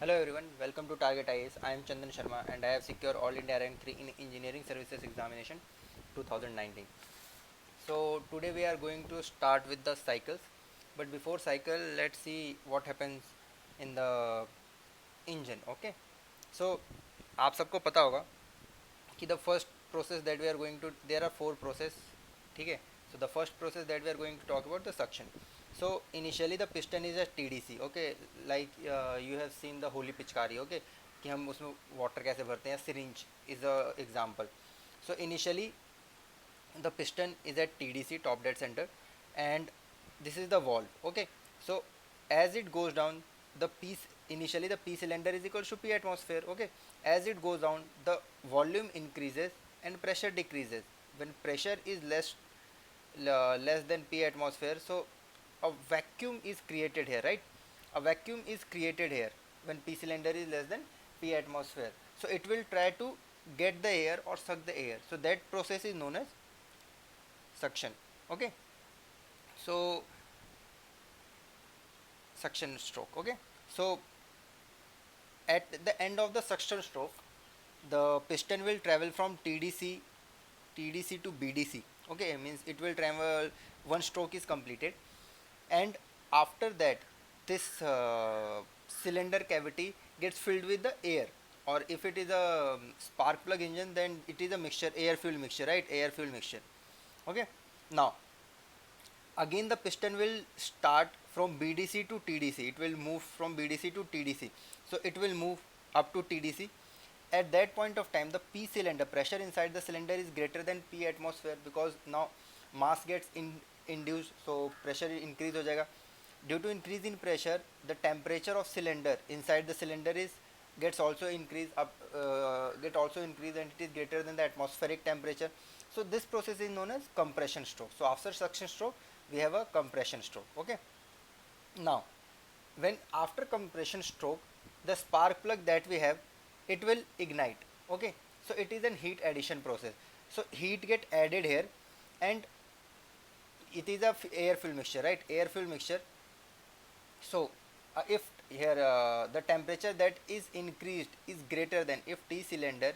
Hello everyone, welcome to Target IAS. I am Chandan Sharma and I have secured All India Rank 3 in Engineering Services Examination 2019. So today we are going to start with the cycles. But before cycle, let's see what happens in the engine. Okay. So आप सबको पता होगा कि the first process that we are going to, there are four process. ठीक है. So the first process that we are going to talk about the suction. So initially the piston is a TDC. Okay, like you have seen the holy पिचकारी. Okay, कि हम उसमें water कैसे भरते हैं. Syringe is a example. So initially the piston is at TDC, top dead center, and this is the valve. Okay, so as it goes down, the P, initially the P cylinder is equal to P atmosphere. Okay, as it goes down, the volume increases and pressure decreases. When pressure is less than P atmosphere, so a vacuum is created here, right? A vacuum is created here when P cylinder is less than P atmosphere. So it will try to get the air or suck the air. So that process is known as suction. Okay, so suction stroke. Okay, so at the end of the suction stroke, the piston will travel from TDC to BDC. Okay, means it will travel, one stroke is completed, and after that this cylinder cavity gets filled with the air, or if it is a spark plug engine, then it is a mixture, air fuel mixture, right? Air fuel mixture. Okay, now again the piston will start from BDC to TDC. It will move from BDC to TDC. So it will move up to TDC. At that point of time, the P cylinder pressure inside the cylinder is greater than P atmosphere, because now mass gets induced, so pressure increase हो जाएगा. Due to increase in pressure, the temperature of cylinder inside the cylinder is gets also increase up get also increase, and it is greater than the atmospheric temperature. So this process is known as compression stroke. So after suction stroke, we have a compression stroke. Okay, now when after compression stroke, the spark plug that we have, it will ignite. Okay, so it is an heat addition process. So heat get added here, and it is a air fuel mixture, right? Air fuel mixture. So if here the temperature that is increased is greater than, if T cylinder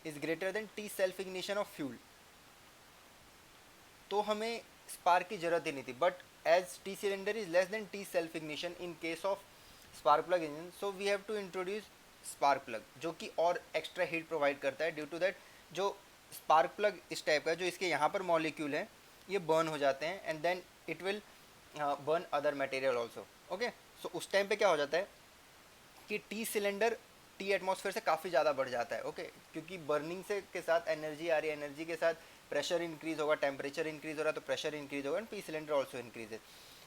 is greater than T self ignition of fuel, तो हमें spark की ज़रूरत ही नहीं थी. But as T cylinder is less than T self ignition in case of spark plug engine, so we have to introduce spark plug, जो कि और एक्स्ट्रा हीट प्रोवाइड करता है. ड्यू टू दैट जो स्पार्क प्लग इस type का, जो इसके यहाँ पर मॉलिक्यूल हैं, ये बर्न हो जाते हैं, and then it will burn other material also. Okay, so उस टाइम पे क्या हो जाता है कि टी सिलेंडर टी एटमॉस्फेयर से काफ़ी ज़्यादा बढ़ जाता है. ओके, क्योंकि बर्निंग से के साथ एनर्जी आ रही है, एनर्जी के साथ प्रेशर इंक्रीज होगा, टेम्परेचर इंक्रीज हो रहा है, तो प्रेशर इंक्रीज होगा, and P cylinder also increases.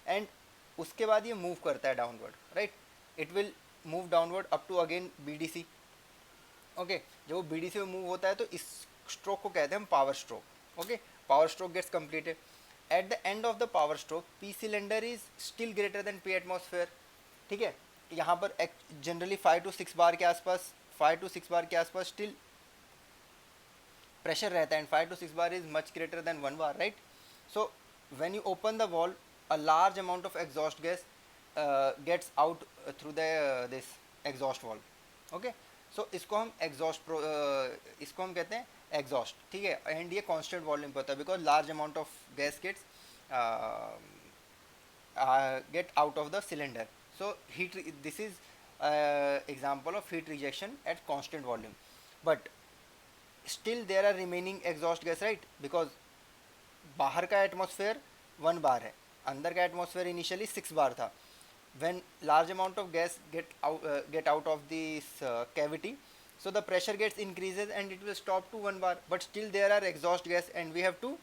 And उसके बाद ये मूव करता है downward, right? It will move downward up to again B D C. Okay, जब वो बी डी सी में मूव होता है तो इस स्ट्रोक को कहते हैं हम power stroke. Okay, power stroke gets completed. At the end of the power stroke, P cylinder is still greater than P atmosphere. ठीक है, यहाँ पर जनरली 5 to 6 बार के आसपास, 5 to 6 बार के आसपास स्टिल प्रेशर रहता है, and 5 to 6 bar is much greater than 1 bar, right? So when you open the valve, a large amount of exhaust gas gets out through the this exhaust valve. Okay, so इसको हम इसको हम कहते हैं exhaust. ठीक है, and ये constant volume पे होता है, because large amount of gas gets get out of the cylinder. So this is example of heat rejection at constant volume. But still there are remaining exhaust gas, right? Because बाहर का atmosphere 1 बार है, अंदर का atmosphere initially 6 बार था. when large amount of gas get out of this cavity, so the pressure gets increases and it will stop to 1 bar, but still there are exhaust gas and we have to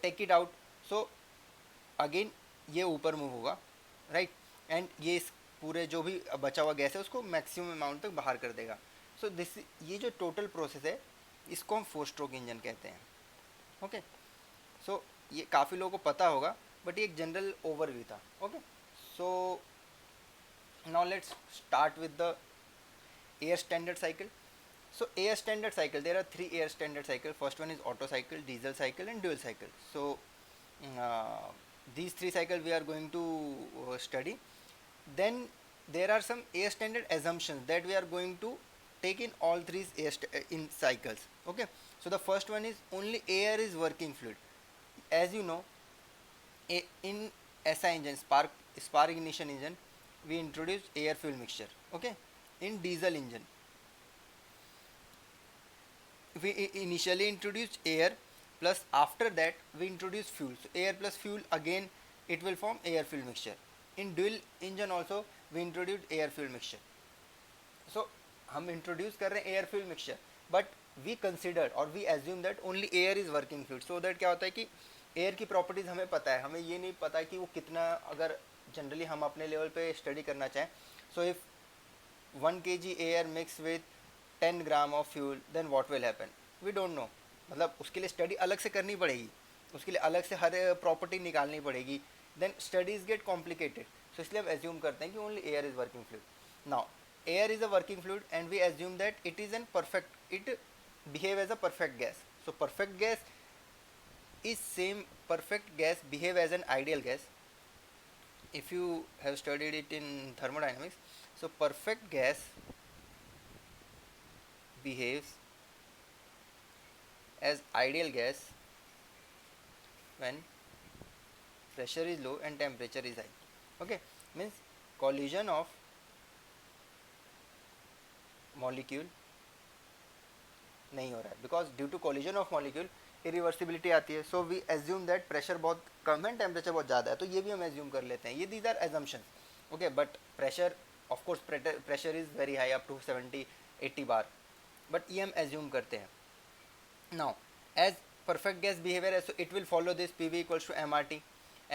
take it out. So again ये ऊपर move होगा, right? And ये इस पूरे जो भी बचा हुआ गैस है उसको मैक्सिमम अमाउंट तक बाहर कर देगा. सो दिस, ये जो टोटल प्रोसेस है, इसको हम 4 स्ट्रोक इंजन कहते हैं. ओके, सो ये काफ़ी लोगों को पता होगा, बट ये एक जनरल ओवरव्यू था. Okay, so now let's start with the air standard cycle. So air standard cycle, there are 3 air standard cycle. First one is Otto cycle, diesel cycle, and dual cycle. So these 3 cycles we are going to study. Then there are some air standard assumptions that we are going to take in all three in cycles. Okay, so the first one is only air is working fluid. As you know, in SI engine, spark ignition engine, we introduced air fuel mixture. Okay, in diesel engine, we initially introduced air, plus after that we introduced fuel. So air plus fuel, again it will form air fuel mixture. In dual engine also we introduced air fuel mixture. So हम introduce कर रहे हैं air fuel mixture, but we consider और we assume that only air is working fluid, so that क्या होता है कि air की प्रॉपर्टीज़ हमें पता है, हमें ये नहीं पता कि वो कितना, अगर जनरली हम अपने लेवल पे स्टडी करना चाहें, so if 1 kg air mix with 10 gram of fuel then what will happen, we don't know. मतलब उसके लिए स्टडी अलग से करनी पड़ेगी, उसके लिए अलग से हर प्रॉपर्टी निकालनी पड़ेगी, देन स्टडीज गेट कॉम्प्लिकेटेड. सो इसलिए हम एज्यूम करते हैं कि only air is working fluid. Now air is a working fluid and we assume that it is an perfect, it behave as a perfect gas. So perfect gas is same, perfect gas behave as an ideal gas. If you have studied it in thermodynamics, so perfect gas behaves as ideal gas when pressure is low and temperature is high. Okay, means collision of molecule नहीं हो रहा है, because due to collision of molecule irreversibility आती है. So we assume that pressure बहुत कम है, temperature बहुत ज़्यादा है, तो ये भी हम एज्यूम कर लेते हैं. ये these are assumption. Okay, but pressure of course pressure is very high up to 70-80 bar, but ये हम एज्यूम करते हैं. Now as perfect gas behavior, so it will follow this PV equals to MRT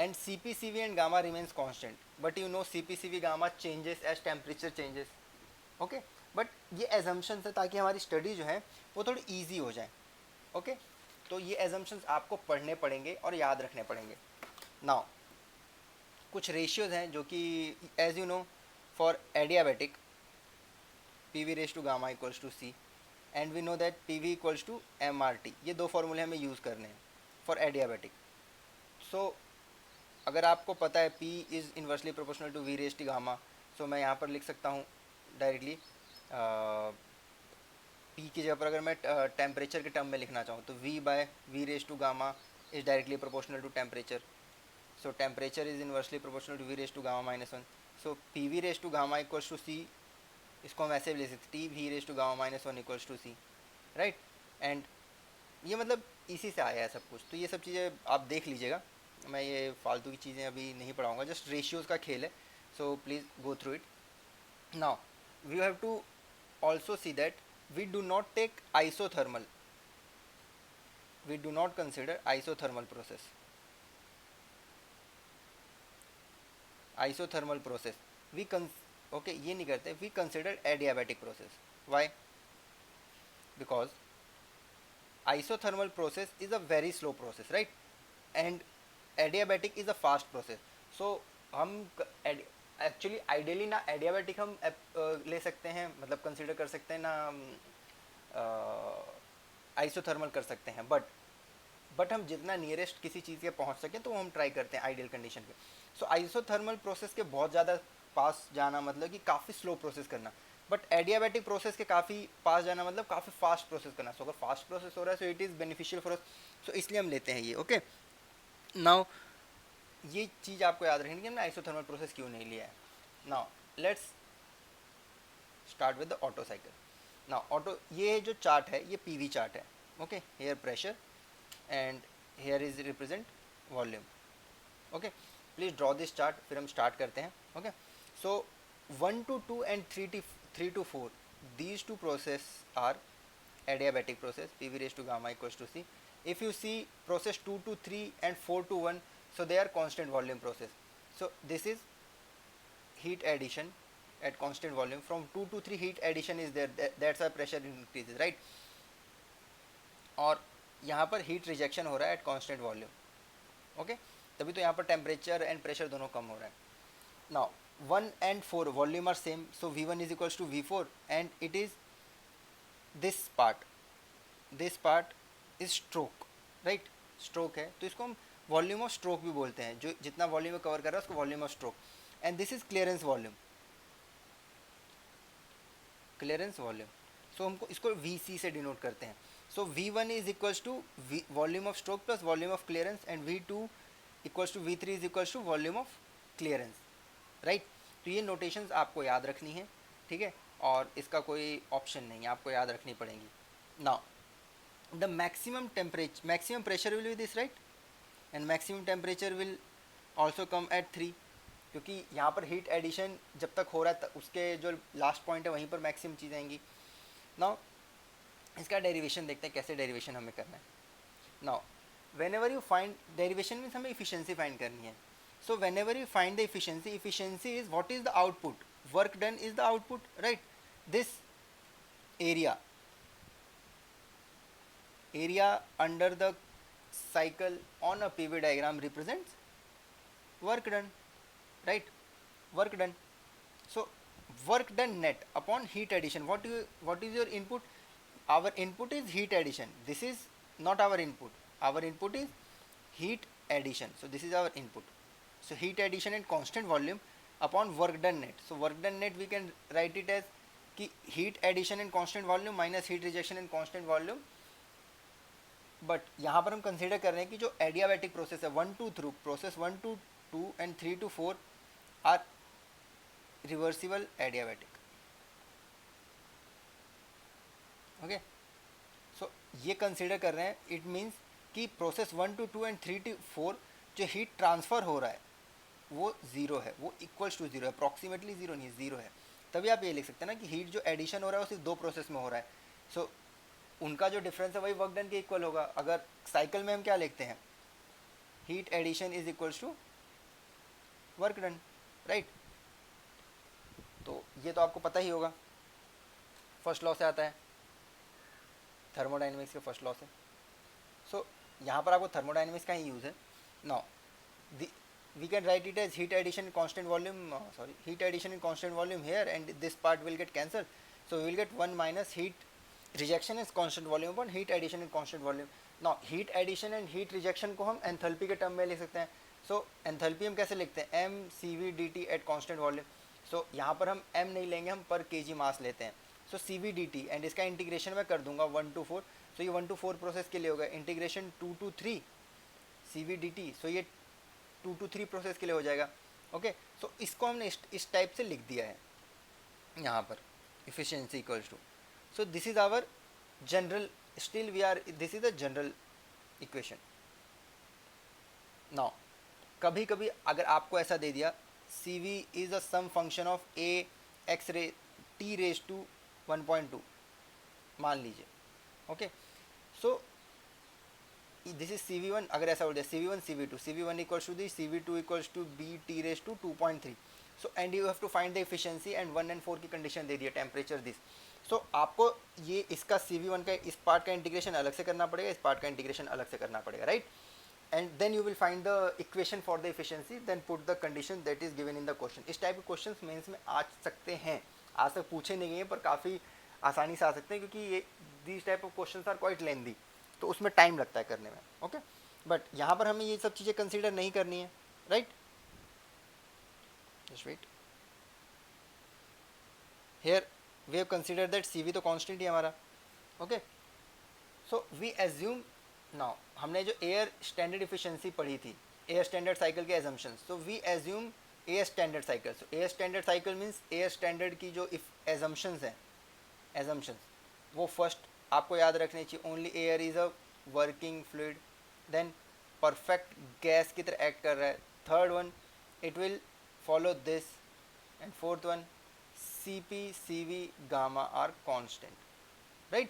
and CPCV and gamma remains constant, but you know CPCV gamma changes as temperature changes. Okay, but ये assumptions है ताकि हमारी study जो है वो थोड़ी easy हो जाए. ओके, तो ये एजम्पन्स आपको पढ़ने पड़ेंगे और याद रखने पड़ेंगे. नाउ कुछ रेशियोज हैं जो कि as you know for adiabatic P V raise to gamma equals to C and we know that P V equals to M R T. ये दो फॉर्मूले हमें यूज़ करने हैं फॉर एडियाबेटिक. सो अगर आपको पता है P is inversely proportional to V raise to gamma, so मैं यहाँ पर लिख सकता हूँ डायरेक्टली P की जगह पर अगर मैं टेम्परेचर के टर्म में लिखना चाहूँ तो V by V raise to gamma is directly proportional to temperature. So temperature is inversely proportional to V raise to gamma -1. So P V raise to gamma equals to C, इसको हम ऐसे भी लिख सकते T V raise to gamma -1 equals to C, right. And ये मतलब इसी से आया है सब कुछ. तो ये सब चीज़ें आप देख लीजिएगा, मैं ये फालतू की चीज़ें अभी नहीं पढ़ाऊँगा, जस्ट रेशियोज़ का खेल है. So please go through it. Now we have to also see that we do not take isothermal, we do not consider isothermal process. Isothermal process we okay, ये नहीं करते, we consider adiabatic process. Why? Because isothermal process is a very slow process, right, and adiabatic is a fast process. So हम actually ideally ना adiabatic हम ले सकते हैं, मतलब कंसिडर कर सकते हैं ना आइसोथर्मल कर सकते हैं, बट हम जितना नियरेस्ट किसी चीज़ के पहुंच सकें तो हम ट्राई करते हैं आइडियल कंडीशन पे. सो आइसोथर्मल प्रोसेस के बहुत ज़्यादा पास जाना मतलब कि काफ़ी स्लो प्रोसेस करना, बट एडियाबेटिक प्रोसेस के काफ़ी पास जाना मतलब काफ़ी फास्ट प्रोसेस करना. सो अगर फास्ट प्रोसेस हो रहा है so it is beneficial for us, so इसलिए हम लेते हैं ये. ओके, नाउ ये चीज़ आपको याद रखनी कि हमने आइसोथर्मल प्रोसेस क्यों नहीं लिया है. Now let's start with the Otto cycle. Now Otto, ये जो चार्ट है ये पीवी चार्ट है. Okay, here pressure and here is represent volume. Okay, please draw this chart, फिर हम स्टार्ट करते हैं. Okay, so 1 to 2 and 3 to 4, these two process are adiabatic process, PV raised to gamma equals to C. If you see process 2 to 3 and 4 to 1, so they are constant volume process. So this is heat addition at constant volume. From 2 to 3 heat addition is there, that's why pressure increases, right. और यहाँ पर heat rejection हो रहा है at constant volume. okay, तभी तो यहाँ पर temperature and pressure दोनों कम हो रहा है. now 1 and 4 volume are same, so V1 is equals to V4 and it is this part is stroke, right. stroke है तो इसको हम वॉल्यूम ऑफ स्ट्रोक भी बोलते हैं, जो जितना वॉल्यूम में कवर कर रहा है उसको volume of stroke. And this is clearance volume. Clearance volume, so हमको इसको VC से डिनोट करते हैं. So V1 is equals to volume of stroke plus volume of clearance, and V2 equals to V3 is equals to volume of clearance, right. तो ये notations आपको याद रखनी है, ठीक है, और इसका कोई ऑप्शन नहीं है, आपको याद रखनी पड़ेगी. Now the maximum pressure will be this, right, and maximum temperature will also come at 3, क्योंकि यहाँ पर हीट एडिशन जब तक हो रहा है उसके जो लास्ट पॉइंट है वहीं पर मैक्सिमम चीज़ आएंगी. नाउ इसका डेरिवेशन देखते हैं कैसे डेरिवेशन हमें करना है. Now whenever you find derivation means हमें efficiency फाइंड करनी है. So whenever you find the efficiency is what is the output, work done is the output, right. This area under the cycle on a PV diagram represents work done, right, work done. So work done net upon heat addition, what is your input? Our input is heat addition, this is not our input, our input is heat addition, so this is our input. So heat addition and constant volume upon work done net. So work done net we can write it as कि heat addition and constant volume minus heat rejection and constant volume. But यहाँ पर हम consider कर रहे हैं कि जो adiabatic process है 1 to through process 1 to 2 and 3 to 4 are reversible adiabatic. Okay, so ये कंसिडर कर रहे हैं. इट मीन्स कि प्रोसेस 1 to 2 and 3 to 4 जो हीट ट्रांसफ़र हो रहा है वो ज़ीरो है, वो इक्वल्स टू ज़ीरो है, अप्रॉक्सीमेटली ज़ीरो नहीं, ज़ीरो है. तभी आप ये लिख सकते हैं ना कि हीट जो एडिशन हो रहा है वो सिर्फ 2 प्रोसेस में हो रहा है. सो उनका जो डिफरेंस है वही वर्क डन के इक्वल होगा. अगर साइकिल में हम क्या लिखते हैं, heat addition is equals to work done, right. तो ये तो आपको पता ही होगा, फर्स्ट लॉ से आता है, थर्मोडाइनमिक्स के फर्स्ट लॉ से. सो यहाँ पर आपको थर्मोडाइनमिक्स का ही यूज़ है. Now we can write it as heat addition in constant volume, heat addition in constant volume here, and this part will get cancelled. So we will get 1 minus heat rejection is constant volume upon heat addition in constant volume. Now heat addition and heat rejection को हम enthalpy के term में लिख सकते हैं. सो enthalpy हम कैसे लिखते हैं, m cv dt at constant volume. सो यहाँ पर हम m नहीं लेंगे, हम पर kg मास लेते हैं. सो cv dt एंड इसका इंटीग्रेशन मैं कर दूंगा 1 to 4. सो ये 1 to 4 प्रोसेस के लिए होगा, इंटीग्रेशन 2 to 3 cv dt. सो ये 2 to 3 प्रोसेस के लिए हो जाएगा. ओके, सो इसको हमने इस टाइप से लिख दिया है यहाँ पर, efficiency equals to. So this is our general, still we are, this is the general equation. Now कभी कभी अगर आपको ऐसा दे दिया CV is a sum function of a x ray t raised to 1.2 मान लीजिए. Okay, so this is CV1. अगर ऐसा बोल दिया CV1 CV2, CV1 equals to the CV2 equals to B T raise to 2.3. So and you have to find the efficiency and 1 and 4 की condition दे दिया, temperature this. सो आपको ये इसका CV1 का इस पार्ट का इंटीग्रेशन अलग से करना पड़ेगा, इस पार्ट का इंटीग्रेशन अलग से करना पड़ेगा, right. And then you will find the equation for the efficiency, then put the condition that is given in the question. इस टाइप के क्वेश्चन मेंस में आ सकते हैं, आज तक पूछे नहीं गए पर काफ़ी आसानी से आ सकते हैं, क्योंकि ये these type of question are quite lengthy, तो उसमें टाइम लगता है करने में. ओके, बट यहाँ पर हमें ये सब चीज़ें कंसीडर नहीं करनी है, right. Just wait, here we have consider that CV तो कांस्टेंट ही हमारा. Okay, so we assume now, हमने जो एयर स्टैंडर्ड एफिशिएंसी पढ़ी थी, एयर स्टैंडर्ड साइकिल के assumptions, so we assume air standard cycle. So air standard cycle means air standard की जो एजम्पशंस हैं, एजम्पशंस वो फर्स्ट आपको याद रखनी चाहिए. Only air is a working fluid, then perfect gas की तरह एक्ट कर रहा है. Third one, it will follow this, and fourth one, CP CV gamma are constant, right.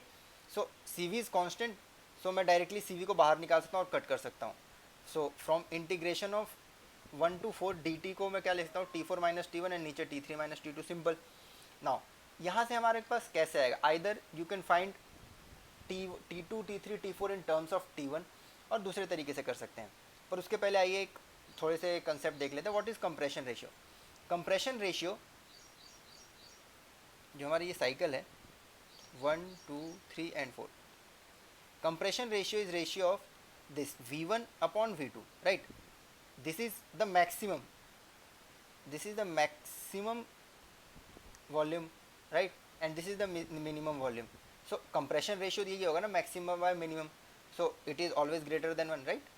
So CV is constant, so मैं डायरेक्टली CV को बाहर निकाल सकता हूँ और कट कर सकता हूँ. So from integration of 1 to 4 dt को मैं क्या लिखता हूँ, T4 minus T1 एंड नीचे T3 minus T2, simple. Now यहाँ से हमारे पास कैसे आएगा, either you can find T2 T3 T4 in terms of T1, और दूसरे तरीके से कर सकते हैं. पर उसके पहले आइए एक थोड़े से कंसेप्ट देख लेते हैं. What is compression ratio. Compression ratio जो हमारी ये साइकिल है 1 2 3 and 4, compression ratio is ratio of this V1 upon V2, right. This is the maximum, this is the maximum volume, right, and this is the minimum volume. So compression ratio यही होगा ना, maximum by minimum, so it is always greater than 1, right?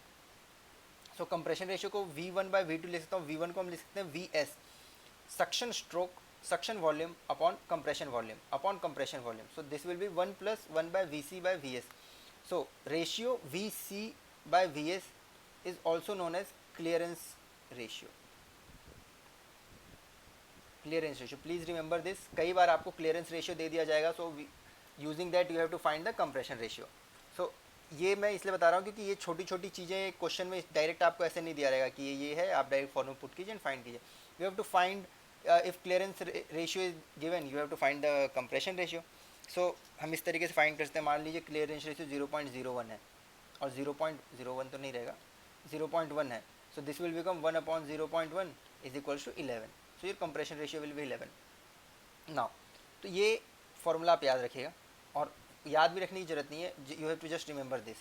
So compression ratio को V1 by V2 लिख सकता हूँ, V1 को हम लिख सकते हैं VS, suction stroke suction volume upon compression volume. So this will be 1 plus 1 by VC by VS. So ratio VC by VS is also known as clearance ratio. Clearance ratio, please remember this. कई बार आपको clearance ratio दे दिया जाएगा, so using that you have to find the compression ratio. So ये मैं इसलिए बता रहा हूँ क्योंकि ये छोटी छोटी चीज़ें क्वेश्चन में डायरेक्ट आपको ऐसे नहीं दिया रहेगा कि ये है, आप डायरेक्ट फॉर्मूला पुट कीजिए एंड फाइंड कीजिए. You have to find if clearance ratio is given, you have to find the compression ratio. So हम इस तरीके से फाइंड करते हैं. मान लीजिए क्लियरेंस रेशियो 0.01 है और 0.01 तो नहीं रहेगा, 0.1 है. So this will become 1/0.1 is equals to 11. So your compression ratio will be 11. Now तो ये फॉर्मूला आप याद रखिएगा और याद भी रखने की जरूरत नहीं है. You have to just remember this.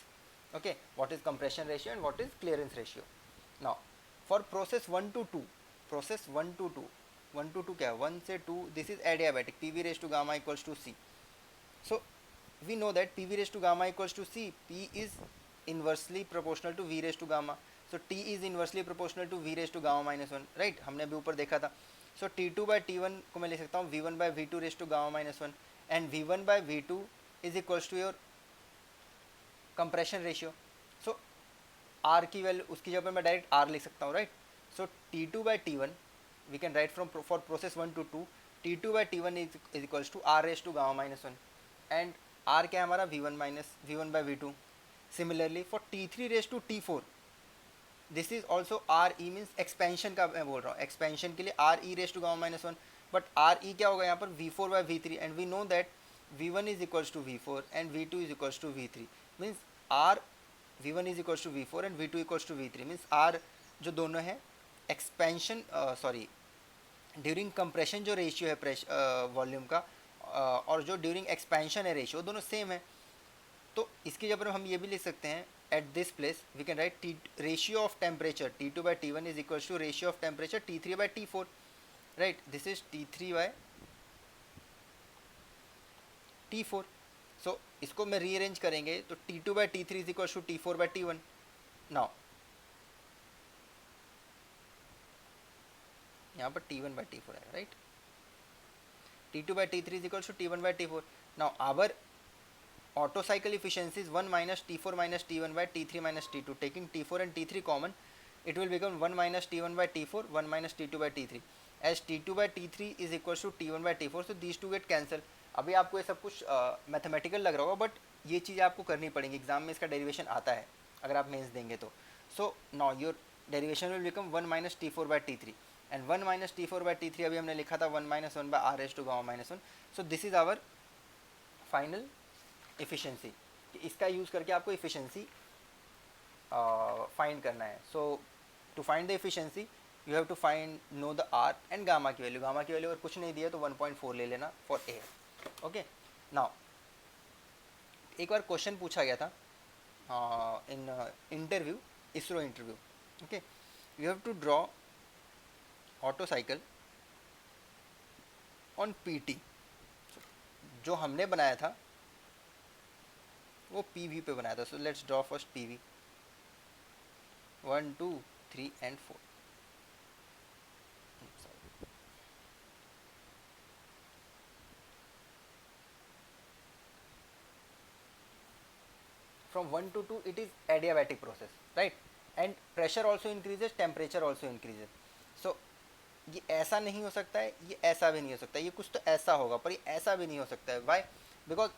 Okay, what is compression ratio and what is clearance ratio. Now for process 1 to 2, process 1 to 2, 1 to 2 क्या है, 1 से 2, this is adiabatic. PV raise to gamma equals to C. So we know that PV raise to gamma equals to C, P is inversely proportional to V raise to gamma. So T is inversely proportional to V raise to gamma -1, right. हमने अभी ऊपर देखा था. सो T2 by T1 को मैं लिख सकता हूँ V1 by V2 raise to gamma -1 and V1 by V2 is equals to your compression ratio. So R की वैल्यू उसकी जगह पर मैं डायरेक्ट R लिख सकता हूँ, right. So T2 by T1 we can write from for process 1 to 2, T2 by T1 is equals to R raise to gamma -1 and R क्या है हमारा V1 by V2. Similarly for T3 raise to T4 this is also RE means expansion का मैं बोल रहा हूँ. Expansion के लिए RE raise to gamma -1, but RE क्या होगा यहाँ पर V4 by V3 and we know that V1 is equals to V4 and V2 is equals to V3 means R V1 is equals to V4 and V2 equals to V3 means R जो दोनों है expansion sorry during compression जो ratio है volume का और जो during expansion है ratio, दोनों सेम है. तो इसकी जगह पर हम ये भी लिख सकते हैं at this place we can write ratio of temperature T2 by T1 is equals to ratio of temperature T3 by T4, right. This is T3 by T4. So इसको मैं रीअरेंज करेंगे तो T2 by T3 is equal to T4 by T1. Now यहाँ पर T1 by T4 है, right. T2 by T3 is equal to T1 by T4. Now our Otto cycle efficiency is 1 minus T4 minus T1 by T3 minus T2. Taking T4 and T3 common, it will become 1 minus T1 by T4, 1 minus T2 by T3. As T2 by T3 is equals to T1 by T4, so these two get cancel. अभी आपको ये सब कुछ mathematical लग रहा होगा, but ये चीज़ आपको करनी पड़ेगी. एग्जाम में इसका डेरिवेशन आता है अगर आप मेंस देंगे तो. So now your derivation will become 1 minus T4 by T3 and 1 minus T4 by T3 अभी हमने लिखा था 1 minus 1 by R raised to gamma -1. So this is our final efficiency. इसका यूज़ करके आपको एफिशिएंसी फाइंड करना है. So to find the efficiency you have to find know the R and gamma की वैल्यू. गामा की value अगर कुछ नहीं दिया तो 1.4 ले लेना फॉर A. ओके, नाउ एक बार क्वेश्चन पूछा गया था in interview, ISRO interview. Okay, you have to draw Otto cycle on PT. जो हमने बनाया था वो PV पे बनाया था. So let's draw first PV 1 2 3 and 4. From 1 to 2 it is adiabatic process, right, and pressure also increases, temperature also increases. So ये ऐसा नहीं हो सकता है, ये ऐसा भी नहीं हो सकता है, ये कुछ तो ऐसा होगा पर ये ऐसा भी नहीं हो सकता है. Why? Because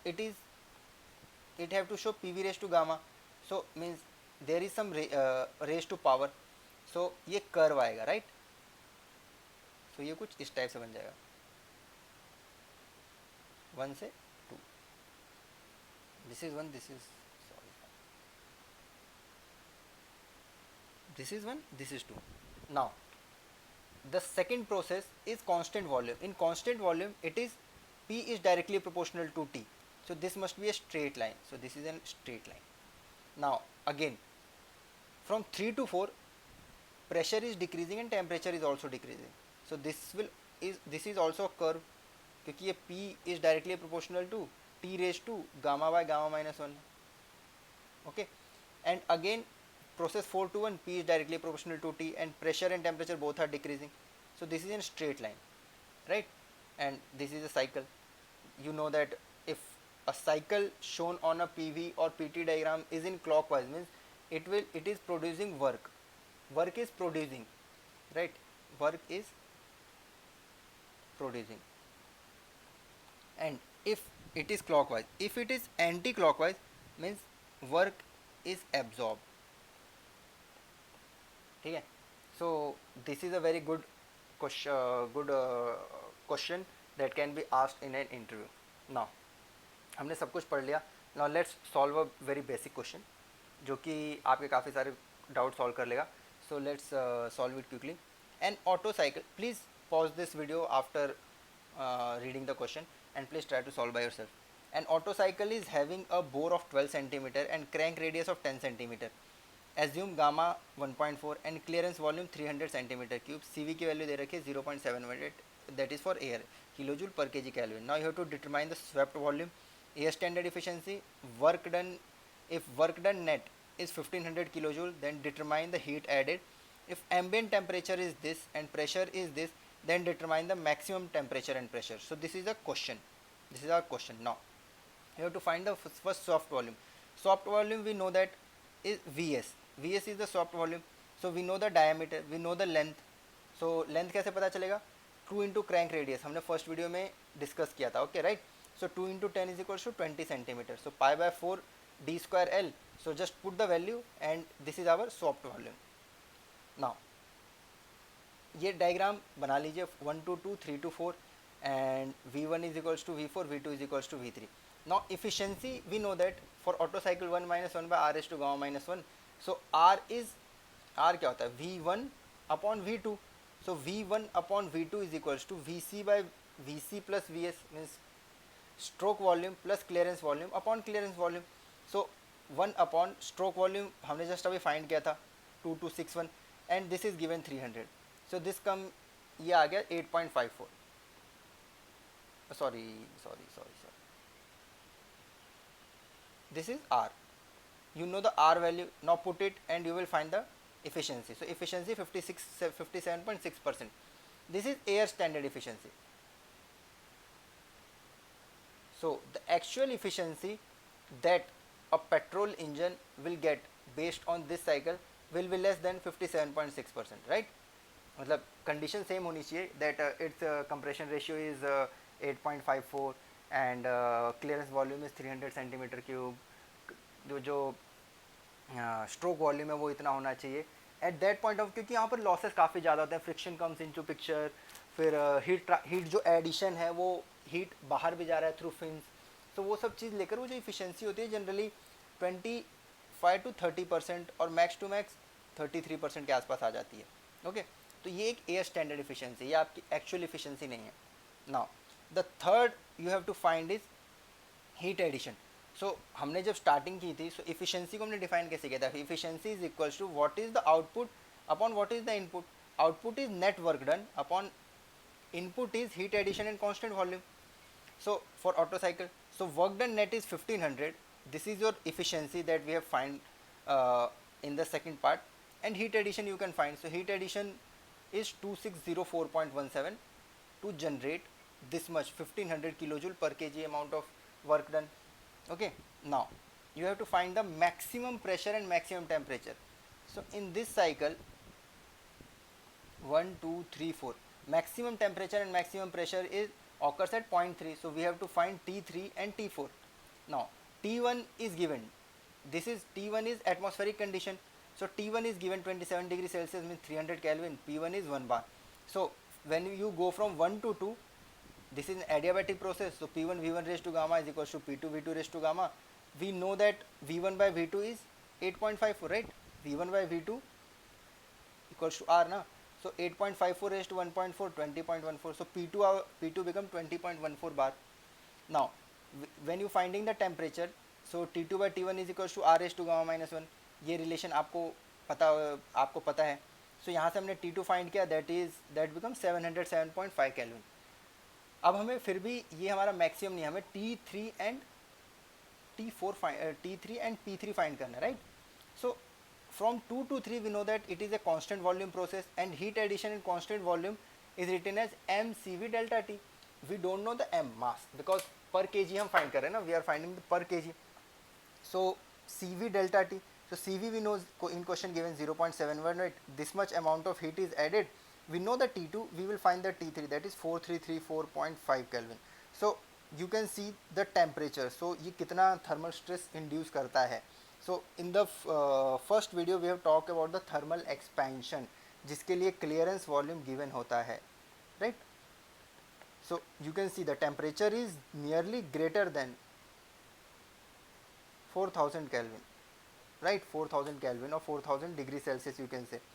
it have to show PV raised to gamma, so means there is some raised to power. So ये कर्व आएगा, राइट. so ये कुछ इस टाइप से बन जाएगा 1 से 2. this is 1, this is this is 1, this is 2. Now the second process is constant volume. In constant volume it is P is directly proportional to T, so this must be a straight line. So this is a straight line. Now again from 3 to 4 pressure is decreasing and temperature is also decreasing. So this is also a curve. क्योंकि ये P is directly proportional to T raise to gamma by gamma minus 1. Okay, and again process 4 to 1, P is directly proportional to T, and pressure and temperature both are decreasing. So this is in straight line, right? And this is a cycle. You know that if a cycle shown on a PV or PT diagram is in clockwise, means it is producing work. Work is producing, right? Work is producing. And if it is clockwise, if it is anti-clockwise, means work is absorbed. ठीक है. So this is a very good question that can be asked in an interview. Now हमने सब कुछ पढ़ लिया. Now let's solve a very basic question जो कि आपके काफ़ी सारे डाउट सॉल्व कर लेगा. So let's solve it quickly. An auto cycle, please pause this video after reading the question and please try to solve by yourself. An auto cycle is having a bore of 12 centimeter and crank radius of 10 centimeter. Assume gamma 1.4 and clearance volume 300 centimeter cube. CV की value दे रखी है 0.718, that is for air, kilojoule per kg Kelvin. Now you have to determine the swept volume, air standard efficiency, work done. If work done net is 1500 kilojoule, then determine the heat added. If ambient temperature is this and pressure is this, then determine the maximum temperature and pressure. So this is a question. This is our question. Now you have to find the first soft volume. Soft volume we know that is Vs. Vs is the soft volume. So we know the diameter, we know the length. So length कैसे पता चलेगा? 2 into crank radius, हमने first video में discuss किया था. Okay right. So 2 into 10 is equals to 20 centimeter. So pi by 4 d square L. So just put the value and this is our soft volume. Now ये diagram बना लीजिए 1 to 2, 3 to 4 and V1 is equals to V4, V2 is equals to V3. Now efficiency we know that for auto cycle 1 minus 1 by R raised to gamma minus 1. So R क्या होता है? V1 upon V2. So V1 upon V2 is equals to Vc by Vc plus Vs, means stroke volume plus clearance volume upon clearance volume. So 1 upon stroke volume हमने just अभी find किया था 2261 and this is given 300. So this come ये आ गया 8.54. Sorry. This is R. You know the R value. Now put it and you will find the efficiency. So efficiency 57.6%. This is air standard efficiency. So the actual efficiency that a petrol engine will get based on this cycle will be less than 57.6%, right? मतलब condition same होनी चाहिए that its compression ratio is 8.54 and clearance volume is 300 centimeter cube. जो stroke volume है वो इतना होना चाहिए at that point of, क्योंकि यहाँ पर losses काफ़ी ज़्यादा होते हैं, friction comes into picture, फिर heat जो addition है वो heat बाहर भी जा रहा है through fins. तो वो सब चीज़ लेकर वो जो efficiency होती है जनरली 25 to 30% और max to max 33% के आसपास आ जाती है. ओके तो ये एक एयर स्टैंडर्ड इफिशिएंसी, ये आपकी एक्चुअल इफिशिएंसी नहीं है. Now the third you have to find is heat addition. So हमने जब स्टार्टिंग की थी, सो इफिशिएंसी को हमने डिफाइन कैसे किया था? Efficiency is equals to what is the output upon what is the input. Output is net work done upon input is heat addition and constant volume. So for Otto cycle, so work done net is 1500. This is your efficiency that we have find in the second part, and heat addition you can find. So heat addition is 2604.17 to generate this much 1500 kilojoule per kg amount of work done. Okay, now you have to find the maximum pressure and maximum temperature. So in this cycle 1 2 3 4, maximum temperature and maximum pressure is occurs at 0.3. So we have to find T3 and T4. Now T1 is given, this is T1 is atmospheric condition. So T1 is given 27 degrees Celsius, means 300 Kelvin. P1 is 1 bar. So when you go from 1 to 2, this is an adiabatic process. So P1 V1 raised to gamma is equals to P2 V2 raised to gamma. We know that V1 by V2 is 8.54, right? V1 by V2 equals to R, na? So 8.54 raised to 1.4, 20.14. So P2 become 20.14 bar. Now when you finding the temperature, so T2 by T1 is equals to R raised to gamma minus 1. ये relation आपको पता है. सो यहाँ से हमने T2 find किया, that become 707.5 kelvin. अब हमें फिर भी ये हमारा मैक्सिमम नहीं है, हमें T3 and T3 and P3 find करना है, right. So from 2 to 3 we know that it is a constant volume process and heat addition in constant volume is written as mcv delta t. We don't know the m mass because per kg हम find कर रहे हैं ना, we are finding the per kg. So cv delta t, so cv we know in question given 0.71, right? This much amount of heat is added. We know the T2, we will find the T3, that is 4334.5 Kelvin. So you can see the temperature. So ये कितना thermal stress induce करता है. So in the first video we have talked about the thermal expansion, जिसके लिए clearance volume given होता है, right? So you can see the temperature is nearly greater than 4000 Kelvin, right? 4000 Kelvin or 4000 degree Celsius you can say.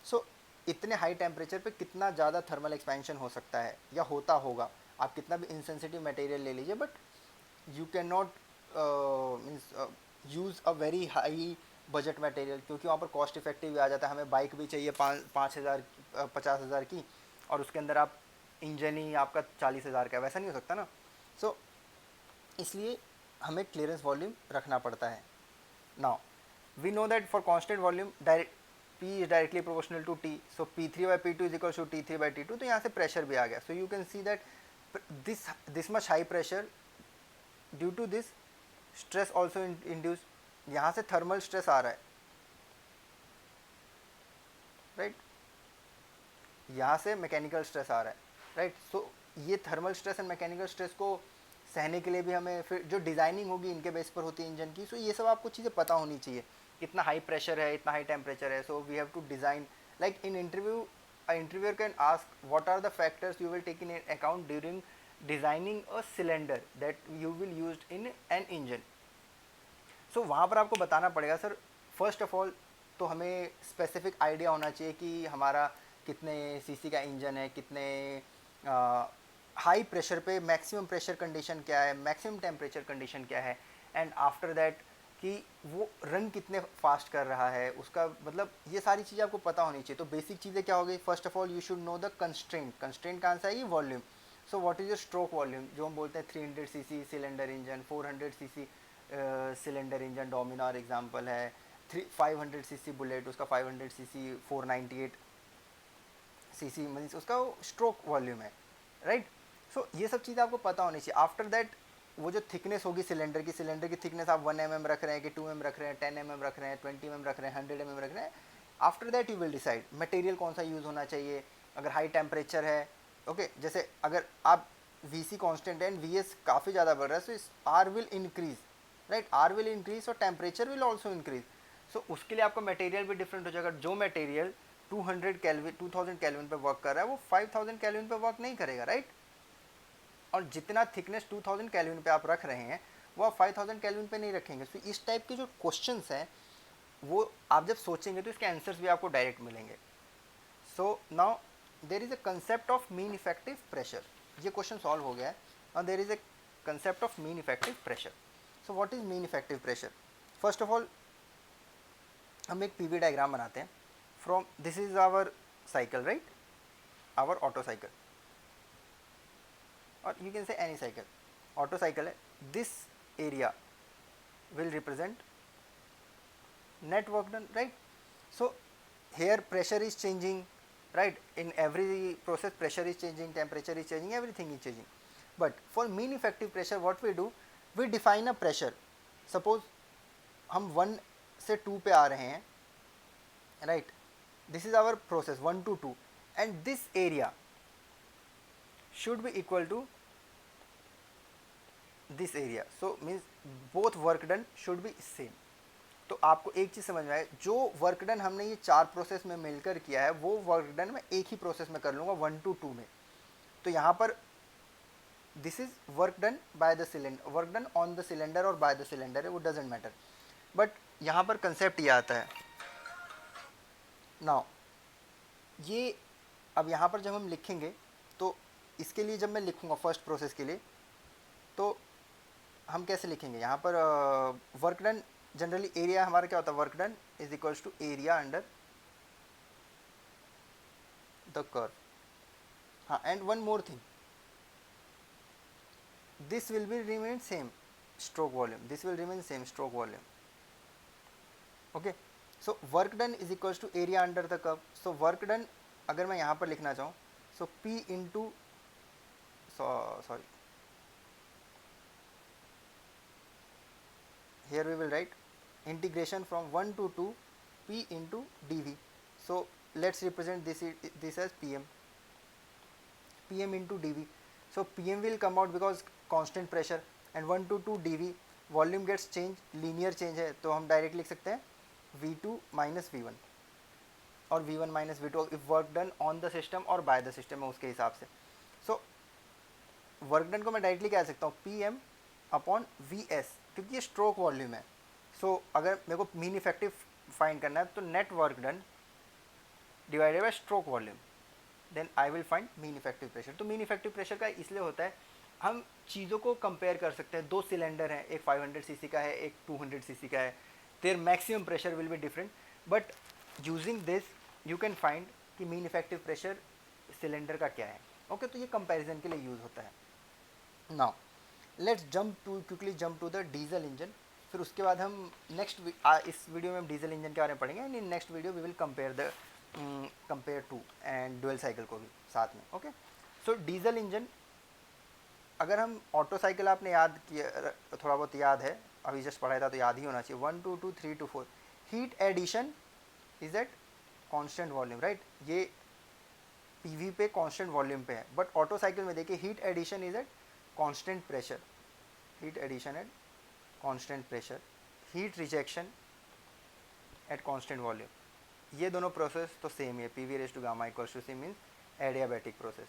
So इतने high temperature पे कितना ज़्यादा thermal expansion हो सकता है या होता होगा. आप कितना भी इनसेंसिटिव मटेरियल ले लीजिए, but you can not means use a very high budget material, क्योंकि वहाँ पर कॉस्ट इफेक्टिव भी आ जाता है. हमें बाइक भी चाहिए 5,000 50,000 की, और उसके अंदर आप इंजन ही आपका 40,000 का, वैसा नहीं हो सकता ना. सो इसलिए हमें क्लियरेंस वॉल्यूम रखना पड़ता है. Now we know that for constant volume direct P is directly proportional to T, so P3 by P2 is equal to T3 by T2. तो यहाँ से प्रेशर भी आ गया. So you can see that this much high pressure, due to this stress also induced. यहाँ से thermal stress आ रहा है, right? यहाँ से मैकेनिकल स्ट्रेस आ रहा है, राइट. सो ये thermal stress and mechanical stress को सहने के लिए भी हमें फिर जो डिज़ाइनिंग होगी इनके बेस पर होती है इंजन की. सो ये सब आपको चीज़ें पता होनी चाहिए, इतना हाई प्रेशर है, इतना हाई टेम्परेचर है. So we have to design, like in interview a interviewer can ask what are the factors you will take in account during designing a cylinder that you will use in an engine. So वहाँ पर आपको बताना पड़ेगा sir, first of all तो हमें specific idea होना चाहिए कि हमारा कितने सीसी का इंजन है, कितने हाई प्रेशर पे मैक्सिमम प्रेशर कंडीशन क्या है, मैक्सिमम टेम्परेचर कंडीशन क्या है, एंड आफ्टर दैट कि वो रन कितने फास्ट कर रहा है, उसका मतलब ये सारी चीज़ें आपको पता होनी चाहिए. तो बेसिक चीज़ें क्या हो गई, first of all you should know the constraint. Constraint कहाँ से आएगी, volume. So what is your stroke volume, जो हम बोलते हैं 300 CC cylinder engine, 400 CC cylinder engine Dominar example है, 500 सीसी बुलेट, उसका 500 सीसी 498 सीसी मीन्स उसका स्ट्रोक वॉल्यूम है, राइट. सो ये सब चीज़ें आपको पता होनी चाहिए. आफ्टर दैट वो जो थिकनेस होगी सिलेंडर की थिकनेस आप 1 mm रख रहे हैं कि 2 mm रख रहे हैं, 10 mm रख रहे हैं, 20 mm रख रहे हैं, 100 mm रख रहे हैं. After that you will decide material कौन सा यूज़ होना चाहिए. अगर हाई टेम्परेचर है, ओके, जैसे अगर आप VC कांस्टेंट है एंड VS काफ़ी ज़्यादा बढ़ रहा है, सो R will increase, right. R will increase और टेम्परेचर विल ऑल्सो इंक्रीज. सो उसके लिए आपका मटेरियल भी डिफरेंट हो जाएगा. जो मटेरियल 2000 केल्विन पे वर्क कर रहा है वो 5000 केल्विन पे वर्क नहीं करेगा, राइट. और जितना थिकनेस 2000 केल्विन पे आप रख रहे हैं वो आप 5000 केल्विन पे नहीं रखेंगे. सो इस टाइप के जो क्वेश्चंस हैं वो आप जब सोचेंगे तो इसके आंसर्स भी आपको डायरेक्ट मिलेंगे. So now there is a concept of mean effective pressure. ये क्वेश्चन सॉल्व हो गया है. और there is a concept of mean effective pressure. So what is mean effective pressure. First of all हम एक PV डायग्राम बनाते हैं. From this is our cycle, right, our Otto cycle, और you can say any cycle. Otto cycle है. This area will represent net work done, right. So here pressure is changing, right. In every process pressure is changing, temperature is changing, everything is changing. But for mean effective pressure what we do, we define a pressure. Suppose हम 1 से 2 पे आ रहे हैं, right. This is our process 1 to 2 and this area should be equal to this area. So means both work done should be same. तो आपको एक चीज़ समझ में आए, जो वर्क डन हमने ये 4 प्रोसेस में मिलकर किया है वो वर्क डन मैं एक ही प्रोसेस में कर लूँगा 1 to 2 में. तो यहाँ पर this is work done by the cylinder, work done on the cylinder और बाय द सिलेंडर है, वो डजेंट मैटर. बट यहाँ पर कंसेप्ट ये आता है. नाउ ये अब यहाँ पर जब हम लिखेंगे तो इसके लिए जब मैं लिखूँगा फर्स्ट प्रोसेस के लिए तो हम कैसे लिखेंगे. यहाँ पर वर्क डन जनरली एरिया हमारा क्या होता है, work done is equals to area under the curve. हाँ, and one more thing, this will be remain same stroke volume, this will remain same stroke volume. Okay, so work done is equals to area under the curve. So work done अगर मैं यहाँ पर लिखना चाहूँ, so P into sorry, here we will write integration from 1 to 2 P into dV. So let's represent this as PM into dV. So PM will come out because constant pressure, and 1 to 2 dV volume gets change, linear change है, तो हम direct लिख सकते हैं V2 minus V1 और V1 minus V2 if work done on the system और by the system है उसके हिसाब से. सो वर्क डन को मैं डायरेक्टली कह सकता हूँ PM अपॉन VS, क्योंकि ये स्ट्रोक वॉल्यूम है. सो अगर मेरे को मीन इफेक्टिव फाइंड करना है तो net work done divided by stroke volume, then I will find mean effective pressure. तो मीन इफेक्टिव प्रेशर का इसलिए होता है, हम चीज़ों को कंपेयर कर सकते हैं. दो सिलेंडर हैं, एक 500 सीसी का है, एक 200 सीसी का है, there maximum pressure will be different, but using this you can find कि मीन इफेक्टिव प्रेशर सिलेंडर का क्या है. ओके, तो ये कंपैरिजन के लिए यूज़ होता है. Now let's quickly jump to the diesel engine. फिर उसके बाद हम नेक्स्ट इस वीडियो में हम डीजल इंजन के बारे में पढ़ेंगे, and in next video we will compare to and dual cycle को भी साथ में. ओके, सो डीजल इंजन, अगर हम ऑटो साइकिल आपने याद किया, थोड़ा बहुत याद है, अभी जस्ट पढ़ाया था तो याद ही होना चाहिए. 1 to 2 3 to 4 heat addition is at constant volume, right. ये पीवी पे कांस्टेंट वॉल्यूम पे है, बट ऑटो साइकिल में देखिए heat addition is at constant pressure, heat addition at constant pressure, heat rejection at constant volume. ये दोनों process तो same है, PV raise to gamma equals to C means adiabatic process.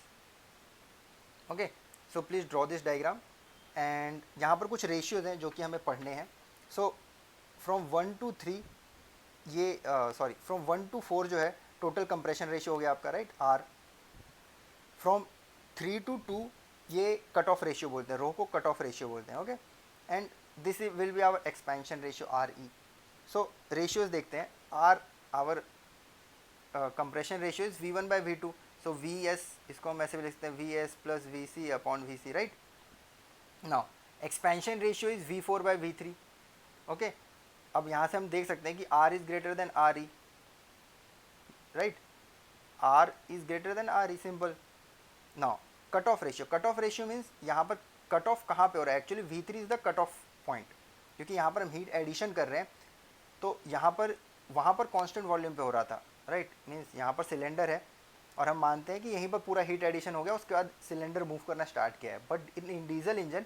Okay, so please draw this diagram, and यहाँ पर कुछ ratios हैं जो कि हमें पढ़ने हैं. सो फ्रॉम 1 to 3 ये फ्रॉम 1 to 4 जो है टोटल कंप्रेशन रेशियो हो गया आपका, राइट, R. फ्रॉम 3 to 2 ये कट ऑफ रेशियो बोलते हैं, रो को कट ऑफ रेशियो बोलते हैं. Okay, and this will be our expansion ratio RE. So ratios देखते हैं. Our compression ratio is V1 by V2. So VS, इसको हम ऐसे भी लिखते हैं VS plus VC upon VC, right. Now expansion ratio is V4 by V3. Okay, अब यहाँ से हम देख सकते हैं कि R is greater than RE, right. R is greater than RE, simple. Now cut off ratio means यहाँ पर कट ऑफ कहाँ पे हो रहा है. Actually V3 is the cut off point, क्योंकि यहाँ पर हम हीट एडिशन कर रहे हैं, तो यहाँ पर वहाँ पर कांस्टेंट वॉल्यूम पे हो रहा था, राइट. मीन्स यहाँ पर सिलेंडर है और हम मानते हैं कि यहीं पर पूरा हीट एडिशन हो गया, उसके बाद सिलेंडर मूव करना स्टार्ट किया है. But in diesel engine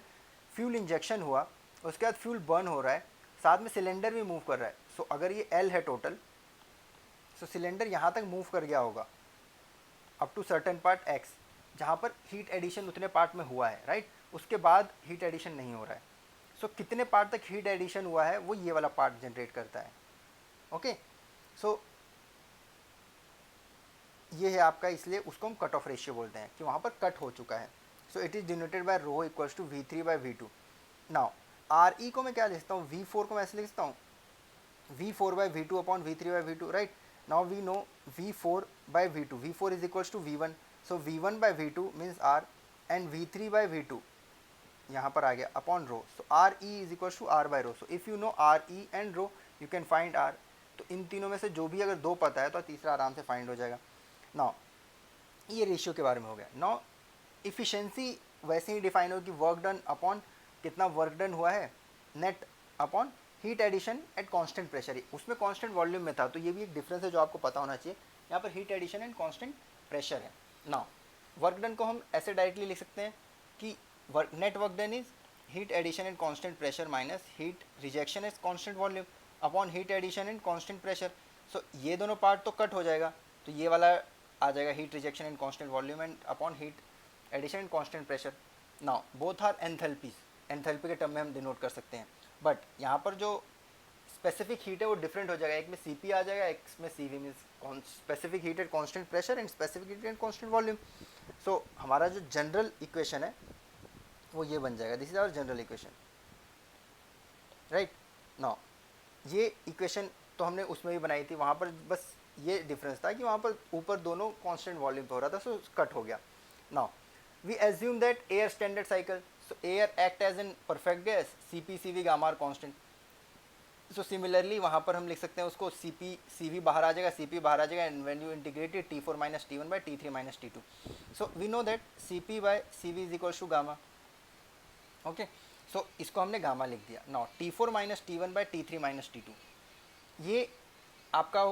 fuel injection हुआ, उसके बाद फ्यूल बर्न हो रहा है, साथ में सिलेंडर भी मूव कर रहा है. सो अगर ये L है टोटल, सो सिलेंडर यहाँ तक मूव कर गया होगा up to certain part X, जहाँ पर हीट एडिशन उतने पार्ट में हुआ है, राइट. उसके बाद हीट एडिशन नहीं हो रहा है. सो कितने पार्ट तक हीट एडिशन हुआ है वो ये वाला पार्ट जनरेट करता है. ओके, सो ये है आपका, इसलिए उसको हम कट ऑफ रेशियो बोलते हैं कि वहाँ पर कट हो चुका है. So it is denoted by rho equals to V3 by V2. Now RE को मैं क्या लिखता हूँ, V4 को मैं ऐसे लिखता हूँ V4 by V2 upon V3 by V2, right. Now we know V4 by V2, V4 is equals to V1. So V1 by V2 means R, and V3 by V2 यहाँ पर आ गया upon rho. So RE is equals to R by rho. So if you know RE and rho you can find R. तो इन तीनों में से जो भी अगर दो पता है तो तीसरा आराम से फाइंड हो जाएगा. नाउ ये रेशियो के बारे में हो गया. नाउ इफ़िशेंसी वैसे ही डिफाइन हो कि वर्क डन अपॉन कितना वर्क डन हुआ है, net upon heat addition at constant pressure. उसमें कांस्टेंट वॉल्यूम में था, तो ये भी एक डिफरेंस है जो आपको पता होना चाहिए. यहाँ पर heat addition and constant pressure है. नाउ वर्क डन को हम ऐसे डायरेक्टली लिख सकते हैं कि net work done is heat addition and constant pressure minus heat rejection as constant volume upon heat addition and constant pressure. So ये दोनों पार्ट तो कट हो जाएगा, तो ये वाला आ जाएगा heat rejection and constant volume and upon heat addition and constant pressure. Now both are enthalpies, enthalpy के टर्म में हम डिनोट कर सकते हैं, बट यहाँ पर जो स्पेसिफिक हीट है वो डिफरेंट हो जाएगा. एक में CP आ जाएगा, एक में CV means specific heat at constant pressure and specific heat at constant volume. So हमारा जो जनरल इक्वेशन है वो ये बन जाएगा. This is our general equation, right. Now ये इक्वेशन तो हमने उसमें भी बनाई थी, वहाँ पर बस ये डिफरेंस था कि वहाँ पर ऊपर दोनों कांस्टेंट वॉल्यूम पे हो रहा था, सो कट हो गया. Now we assume that air standard cycle, so air act as an perfect gas, Cp Cv gamma are constant. So similarly वहाँ पर हम लिख सकते हैं उसको सी वी बाहर आ जाएगा, सी पी बाहर आ जाएगा, and when you integrate it T4 minus T1 by T3 minus T2. So we know that C P by C V is equals to gamma. Okay, so इसको हमने गामा लिख दिया. Now T4 minus T1 by T3 minus T2, ये आपका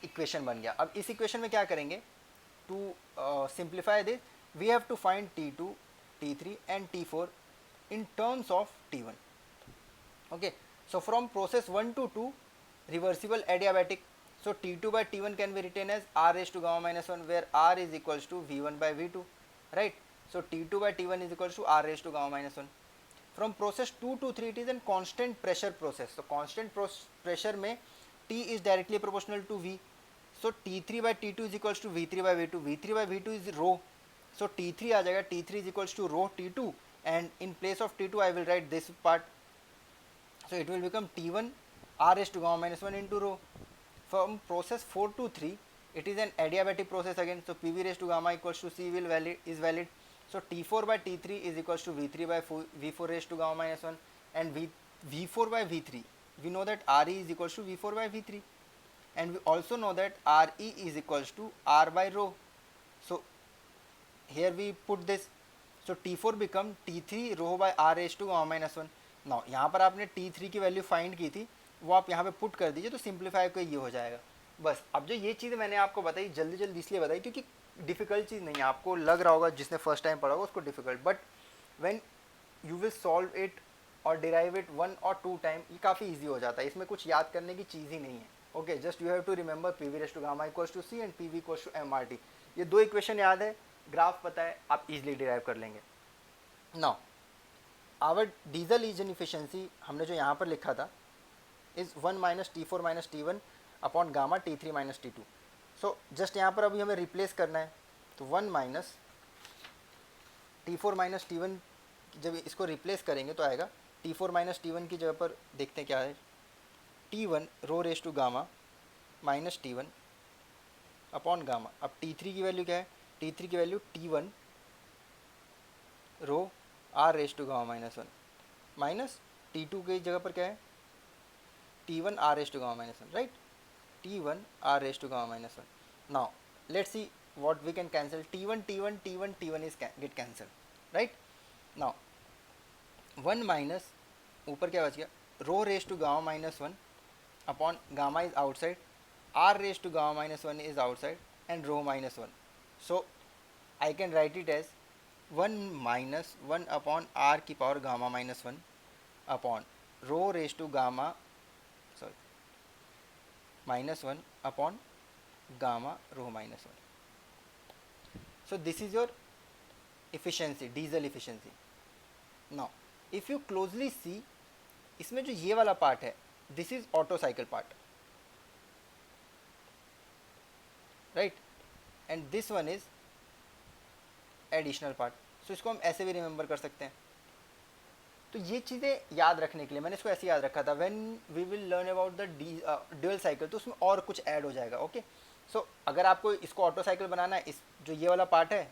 equation बन गया. अब इस इक्वेशन में क्या करेंगे, to simplify this we have to find T2, T3 and T4 in terms of T1. Okay, so from process 1 to 2, reversible adiabatic, so T2 by T1 can be written as R raised to gamma minus 1, where R is equals to V1 by V2, right? So T2 by T1 is equals to R raised to gamma minus 1. From process 2 to 3, it is a constant pressure process. So constant pressure में T is directly proportional to V. So T3 by T2 is equals to V3 by V2. V3 by V2 is rho. So T3 आ जाएगा, T3 is equals to rho T2, and in place of T2 I will write this part. So it will become T1 R raised to gamma minus 1 into rho. From process 4 to 3, it is an adiabatic process again. So PV raised to gamma equals to C is valid. So T4 by T3 is equals to V3 by V4 raised to gamma minus 1, and V4 by V3. We know that RE is equals to V4 by V3, and we also know that RE is equals to R by rho. So here we put this. So T4 become T3 rho by R raised to gamma minus 1. Now यहाँ पर आपने T3 की value find की थी, वो आप यहाँ पे पुट कर दीजिए, तो सिंप्लीफाई को ये हो जाएगा बस. अब जो ये चीज़ मैंने आपको बताई, जल्दी जल्दी इसलिए बताई क्योंकि डिफ़िकल्ट चीज़ नहीं है. आपको लग रहा होगा जिसने फर्स्ट टाइम पढ़ा होगा उसको difficult, but when you will solve it और डिराइव इट 1 और 2 टाइम, ये काफ़ी ईजी हो जाता है. इसमें कुछ याद करने की चीज़ ही नहीं है. Okay, just you have to remember P V raise to gamma equals to C and P V equals to M R T. ये 2 इक्वेशन याद है, ग्राफ पता है, आप इजिली डिराइव कर लेंगे. Now our diesel engine efficiency हमने जो यहाँ पर लिखा था is 1 minus T4 minus T1 upon gamma T3 minus T2. So just यहाँ पर अभी हमें रिप्लेस करना है, तो 1 माइनस T4 माइनस T1, जब इसको रिप्लेस करेंगे तो आएगा T4 माइनस T1 की जगह पर देखते हैं क्या है, T1 rho raise to gamma minus T1 upon gamma. अब T3 की वैल्यू क्या है, T3 की value T1 rho R raise to gamma minus 1 minus T2 की जगह पर क्या है, T1 R raise to gamma minus 1, right. T1 R raise to gamma minus 1. Now let's see what we can cancel. T1 is get cancelled, right. Now 1 minus ऊपर क्या बच गया, R raise to gamma minus 1 upon gamma is outside, R raise to gamma minus 1 is outside, and rho minus 1. So I can write it as 1 minus 1 upon R की power gamma minus 1 upon rho raise to gamma minus 1 upon gamma rho minus 1. So this is your efficiency, diesel efficiency. Now if you closely see, इसमें जो ये वाला part है, this is Otto cycle part, right, and this one is additional part. So इसको हम ऐसे भी remember कर सकते हैं. तो ये चीज़ें याद रखने के लिए मैंने इसको ऐसे याद रखा था. When we will learn about the dual cycle, तो उसमें और कुछ ऐड हो जाएगा. ओके, सो अगर आपको इसको ऑटो साइकिल बनाना है, इस जो ये वाला पार्ट है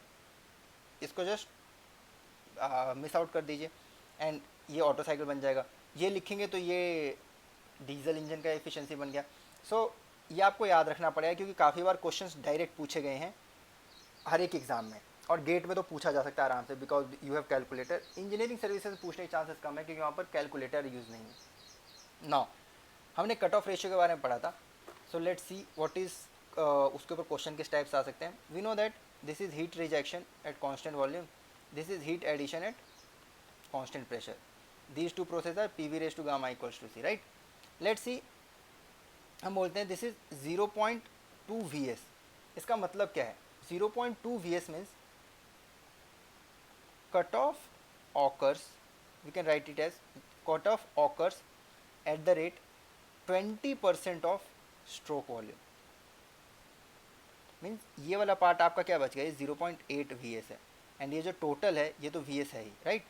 इसको जस्ट मिस आउट कर दीजिए एंड ये ऑटो साइकिल बन जाएगा. ये लिखेंगे तो ये डीजल इंजन का एफिशिएंसी बन गया. सो ये आपको याद रखना पड़ेगा क्योंकि काफ़ी बार क्वेश्चंस डायरेक्ट पूछे गए हैं हर एक एग्ज़ाम में, और गेट में तो पूछा जा सकता है आराम से, because you have calculator. Engineering services पूछने के चांसेस कम है क्योंकि वहाँ पर कैलकुलेटर यूज़ नहीं है. नाउ हमने कट ऑफ रेशियो के बारे में पढ़ा था. So let's see what is, उसके ऊपर क्वेश्चन किस टाइप्स आ सकते हैं. We know that this is heat rejection at constant volume, this is heat addition at constant pressure. These two process are P V raise to gamma equals to C, right. Let's see, हम बोलते हैं this is 0.2 VS. इसका मतलब क्या है, 0.2 VS means cutoff occurs, we can write it as cutoff occurs at the rate 20% of stroke volume. Means ये वाला part आपका क्या बच गया, ये 0.8 VS है, एंड ये जो टोटल है ये तो VS है ही, राइट.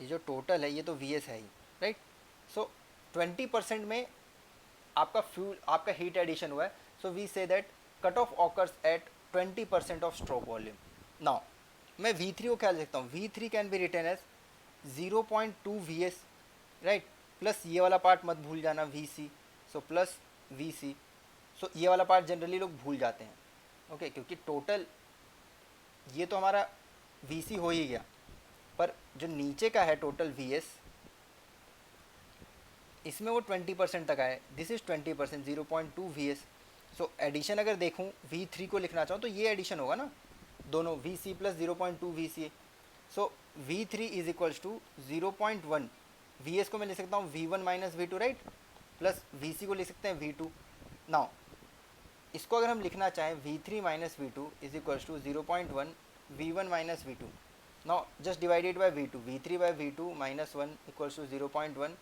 ये जो टोटल है ये तो VS है ही, राइट. सो 20% में आपका फ्यूल, आपका हीट एडिशन हुआ है, so we say that cut off occurs at 20% of stroke volume. Now मैं V3 को क्या लिख सकता हूँ, V3 can be written as 0.2 Vs, right, plus ये वाला पार्ट मत भूल जाना Vc, so plus Vc. So ये वाला पार्ट जनरली लोग भूल जाते हैं, ओके, क्योंकि टोटल ये तो हमारा Vc हो ही गया, पर जो नीचे का है टोटल Vs, इसमें वो 20% तक आए. This is 20%, 0.2 Vs. So addition अगर देखूँ V3 को लिखना चाहूँ तो ये एडिशन होगा ना, दोनों Vc plus 0.2 Vc. So V3 is equals to 0.1. Vs को मैं लिख सकता हूँ V1 minus V2, right, plus Vc को लिख सकते हैं V2. नाउ इसको अगर हम लिखना चाहें V3 minus V2 is equals to 0.1 V1 minus V2. Now just divided by V2, V3 by V2 minus 1 equals to 0.1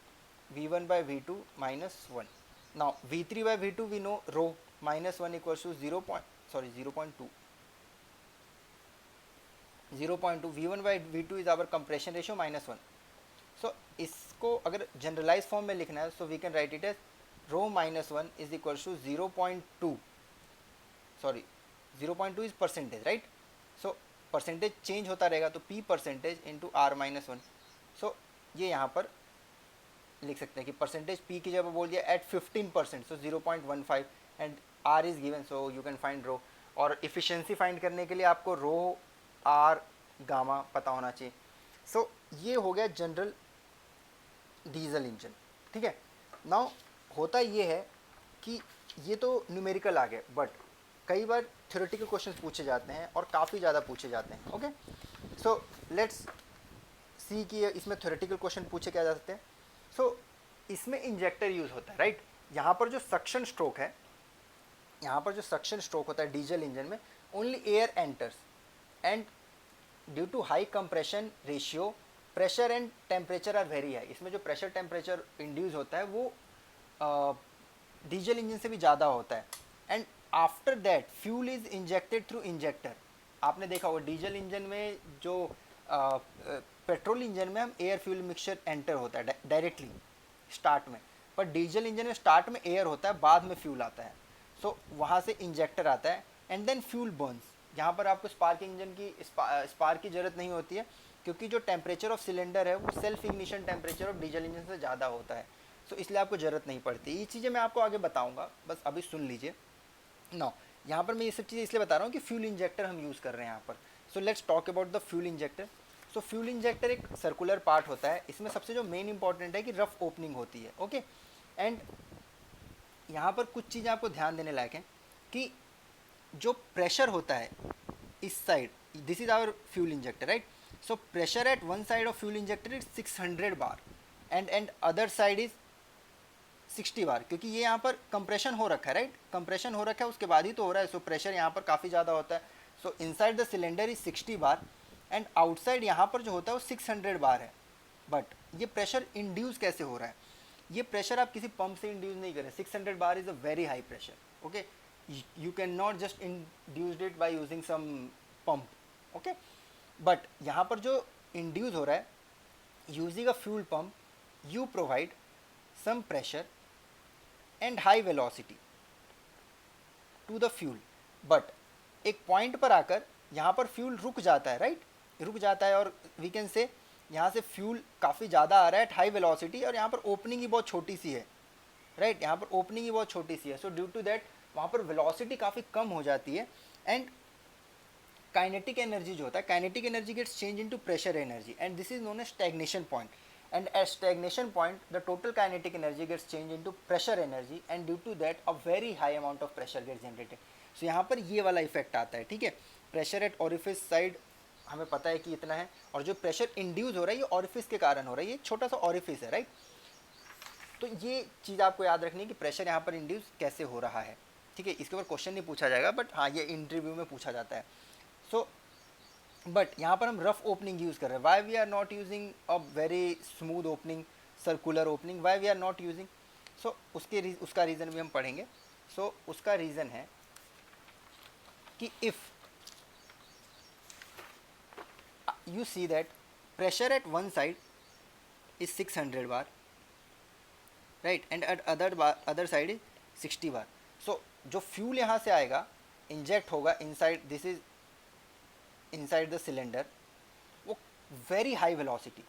V1 by V2 minus 1. Now V3 by V2 we know rho minus 1 equals to 0.2. 0.2 V1 by V2 is our compression ratio minus 1. So इसको अगर generalise form में लिखना है, so we can write it as rho minus 1 is equals to 0.2. Sorry, 0.2 is percentage, right? So percentage change होता रहेगा तो P percentage into R minus 1. सो ये यहाँ पर लिख सकते हैं कि परसेंटेज P की जगह बोल दिया at 15%, so 0.15 and R is given, so you can find rho. और इफ़िशेंसी फाइंड करने के लिए आपको रो, R, गामा पता होना चाहिए. सो ये हो गया जनरल डीजल इंजन, ठीक है. नाउ होता ये है कि ये तो न्यूमेरिकल आ गए, बट कई बार थ्योरेटिकल क्वेश्चंस पूछे जाते हैं और काफ़ी ज़्यादा पूछे जाते हैं, ओके. सो लेट्स सी कि इसमें थ्योरेटिकल क्वेश्चन पूछे क्या जा सकते हैं. सो इसमें इंजेक्टर यूज़ होता है, राइट. यहाँ पर जो सक्शन स्ट्रोक है, यहाँ पर जो सक्शन स्ट्रोक होता है डीजल इंजन में, only air enters and due to high compression ratio pressure and temperature are very high. इसमें जो प्रेशर टेम्परेचर इंड्यूस होता है वो डीजल इंजन से भी ज़्यादा होता है. And after that fuel is injected through injector. आपने देखा होगा डीजल इंजन में जो पेट्रोल इंजन में हम एयर फ्यूल मिक्सचर एंटर होता है डायरेक्टली स्टार्ट में, पर डीजल इंजन में स्टार्ट में एयर होता है, बाद में फ्यूल आता है. सो वहाँ से इंजेक्टर आता है एंड देन फ्यूल बर्न्स. यहाँ पर आपको स्पार्क इंजन की स्पार्क की ज़रूरत नहीं होती है, क्योंकि जो टेम्परेचर ऑफ सिलेंडर है वो self ignition temperature of diesel engine से ज़्यादा होता है. सो इसलिए आपको ज़रूरत नहीं पड़ती. ये चीज़ें मैं आपको आगे बताऊँगा, बस अभी सुन लीजिए. नो, यहाँ पर मैं ये सब चीज़ें इसलिए बता रहा हूँ कि फ्यूल इंजेक्टर हम यूज़ कर रहे हैं यहाँ पर. So let's talk about the fuel injector. So fuel injector एक सर्कुलर पार्ट होता है. इसमें सबसे जो मेन इंपॉर्टेंट है कि रफ ओपनिंग होती है, ओके. एंड यहाँ पर कुछ चीज़ें आपको ध्यान देने लायक हैं कि जो प्रेशर होता है इस side, this is our fuel injector, right. So pressure at one side of fuel injector is 600 bar and other side is 60 bar, क्योंकि ये यहाँ पर कंप्रेशन हो रखा है, राइट. कंप्रेशन हो रखा है उसके बाद ही तो हो रहा है. सो प्रेशर यहाँ पर काफ़ी ज़्यादा होता है. सो inside the cylinder is 60 bar and outside यहाँ पर जो होता है वो 600 बार है. बट ये प्रेशर इंड्यूस कैसे हो रहा है? ये प्रेशर आप किसी पंप से इंड्यूस नहीं करें. 600 bar is a very high pressure, okay. You can not just induced it by using some pump, okay. But यहाँ पर जो इंड्यूस हो रहा है using a fuel pump, you provide some pressure and high velocity to the fuel. But एक point पर आकर यहाँ पर फ्यूल रुक जाता है, राइट. रुक जाता है और वी कैन से यहाँ से फ्यूल काफ़ी ज़्यादा आ रहा है एट हाई वेलोसिटी, और यहाँ पर ओपनिंग ही बहुत छोटी सी है, राइट. यहाँ पर ओपनिंग ही बहुत छोटी सी है. सो ड्यू टू दैट वहाँ पर वेलोसिटी काफ़ी कम हो जाती है एंड काइनेटिक एनर्जी जो होता है, kinetic energy gets change into pressure energy and this is known as stagnation point. And at stagnation point, the total kinetic energy gets changed into pressure energy, and due to that, a very high amount of pressure gets generated. So यहाँ पर ये वाला effect आता है, ठीक है. Pressure at orifice side हमें पता है कि इतना है, और जो प्रेशर इंड्यूस हो रहा है ये ऑरिफिस के कारण हो रहा है. ये एक छोटा सा ऑरिफिस है, राइट. तो ये चीज़ आपको याद रखनी है कि प्रेशर यहाँ पर इंड्यूस कैसे हो रहा है, ठीक है. इसके ऊपर क्वेश्चन नहीं पूछा जाएगा, बट हाँ ये इंटरव्यू में पूछा जाता है. सो बट यहाँ पर हम रफ ओपनिंग यूज़ कर रहे हैं. Why we are not using a very smooth opening, circular opening, why we are not using. So उसका रीज़न भी हम पढ़ेंगे. सो उसका रीज़न है कि if you see that pressure at one side is 600 bar, right, and at other side is 60 bar. So जो fuel यहाँ से आएगा, इंजेक्ट होगा inside, this is inside the cylinder, वो very high velocity,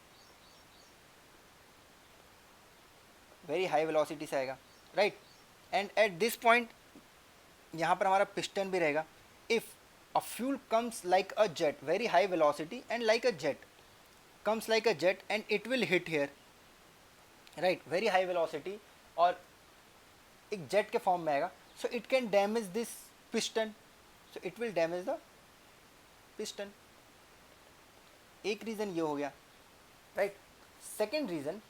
very high velocity से आएगा, right. And at this point यहाँ पर हमारा पिस्टन भी रहेगा. If a fuel comes like a jet, very high velocity and like a jet, comes like a jet and it will hit here, right, very high velocity, और एक jet के form में आएगा. So it can damage this piston, so it will damage the piston. एक reason ये हो गया, right. Second reason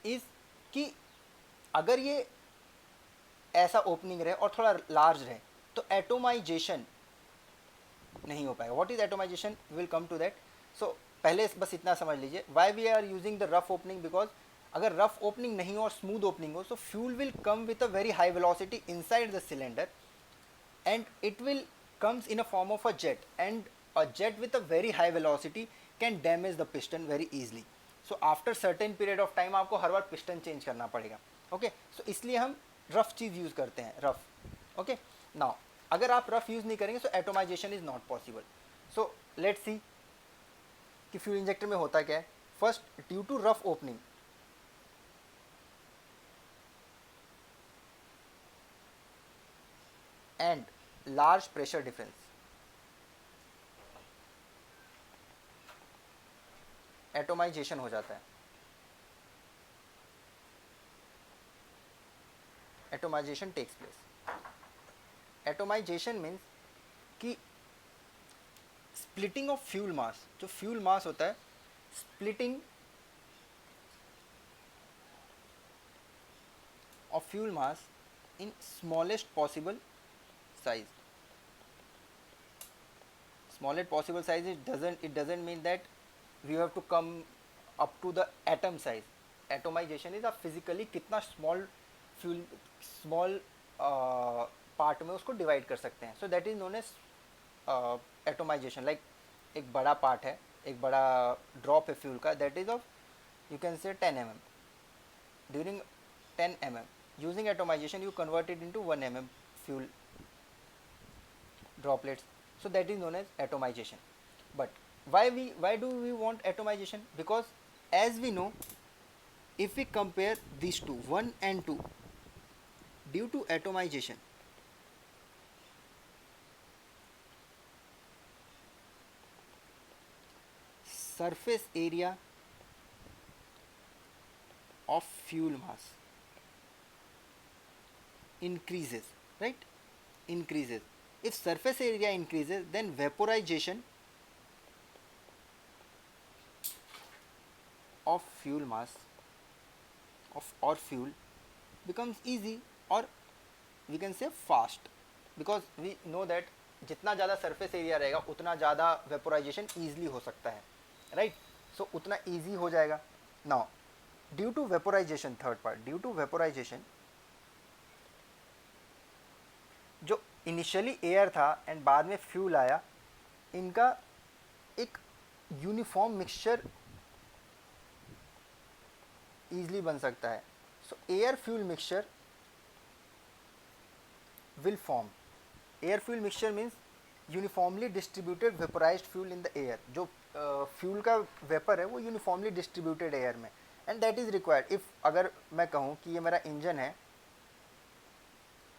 is कि अगर ये ऐसा ओपनिंग रहे और थोड़ा लार्ज रहे तो एटोमाइजेशन नहीं हो पाएगा. What is atomisation, will come to that. So पहले बस इतना समझ लीजिए, why we are using the rough opening, because अगर रफ ओपनिंग नहीं हो और स्मूथ ओपनिंग हो, so fuel will come with a very high velocity inside the cylinder and it will comes in a form of a jet, and a jet with a very high velocity can damage the piston very easily. So after certain period of time आपको हर बार piston change करना पड़ेगा. Okay, so इसलिए हम rough चीज़ use करते हैं, rough. Okay, now अगर आप rough use नहीं करेंगे so atomization is not possible. So let's see कि फ्यूल इंजेक्टर में होता क्या है. First, due to rough opening, and large pressure difference, atomisation हो जाता है. Atomisation takes place. Atomisation means कि स्प्लिटिंग ऑफ फ्यूल मास, जो फ्यूल मास होता है, splitting of fuel mass in smallest possible size. Smallest possible size, it doesn't mean that we have to come up to the atom size. Atomization is आप physically कितना small part में उसको divide कर सकते हैं. So that is known as atomization. Like एक बड़ा part है, एक बड़ा ड्रॉप है फ्यूल का, that is of you can से 10 mm. During 10 mm using atomization you convert it into 1 mm fuel droplets. So that is known as atomization. But why do we want atomization? Because as we know, if we compare these two, 1 and 2, due to atomization, surface area of fuel mass increases, right? Increases. If surface area increases, then vaporization of fuel mass of or fuel becomes easy, or we can say fast, because we know that जितना ज़्यादा surface area रहेगा उतना ज़्यादा vaporisation easily हो सकता है, right. सो उतना easy हो जाएगा. Now due to vaporization, third part, due to vaporization, जो इनिशियली एयर था एंड बाद में फ्यूल आया, इनका एक यूनिफॉर्म मिक्सचर ईजिली बन सकता है. So air fuel mixture will form. Air fuel mixture means uniformly distributed vaporised fuel in the air. जो फ्यूल का वेपर है वो यूनिफॉर्मली डिस्ट्रीब्यूटेड एयर में, and that is required. If अगर मैं कहूँ कि ये मेरा इंजन है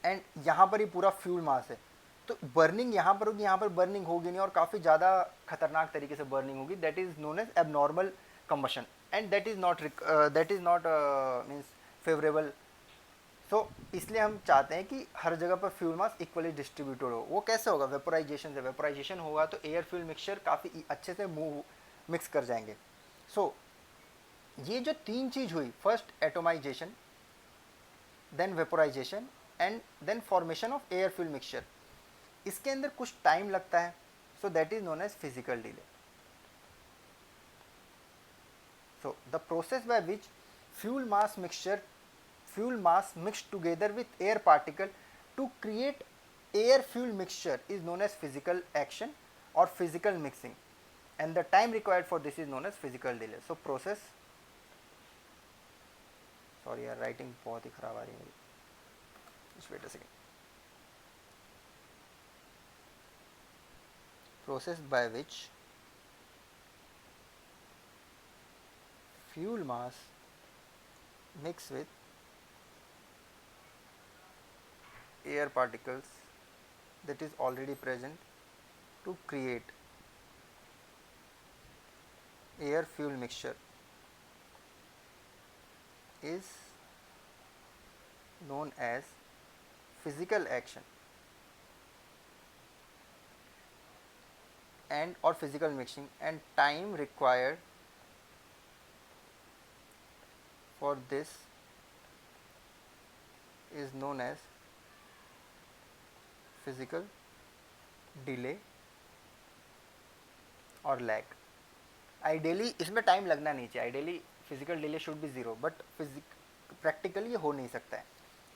एंड यहाँ पर ही पूरा फ्यूल मास है, तो बर्निंग यहाँ पर होगी, यहाँ पर बर्निंग होगी नहीं, और काफ़ी ज़्यादा खतरनाक तरीके से बर्निंग होगी. That is known as abnormal combustion, and that is not means favourable. So इसलिए हम चाहते हैं कि हर जगह पर फ्यूल मास इक्वली डिस्ट्रीब्यूटेड हो. वो कैसे होगा? वेपोराइजेशन से. वेपोराइजेशन होगा तो एयर फ्यूल मिक्सचर काफ़ी अच्छे से मिक्स कर जाएंगे. सो ये जो तीन चीज़ हुई, first atomization, then vaporization, and then formation of air fuel mixture, इसके अंदर कुछ टाइम लगता है. So that is known as physical delay. So the process by which fuel mass mixed together with air particle to create air fuel mixture is known as physical action or physical mixing, and the time required for this is known as physical delay. So process sorry यार, writing बहुत ही ख़राब आ रही है मेरी, just wait a second. Process by which fuel mass mix with air particles that is already present to create air fuel mixture is known as physical action and or physical mixing, and time required for this is known as physical delay और lag. Ideally इसमें time लगना नहीं चाहिए, ideally physical delay should be zero, but practically ये हो नहीं सकता है,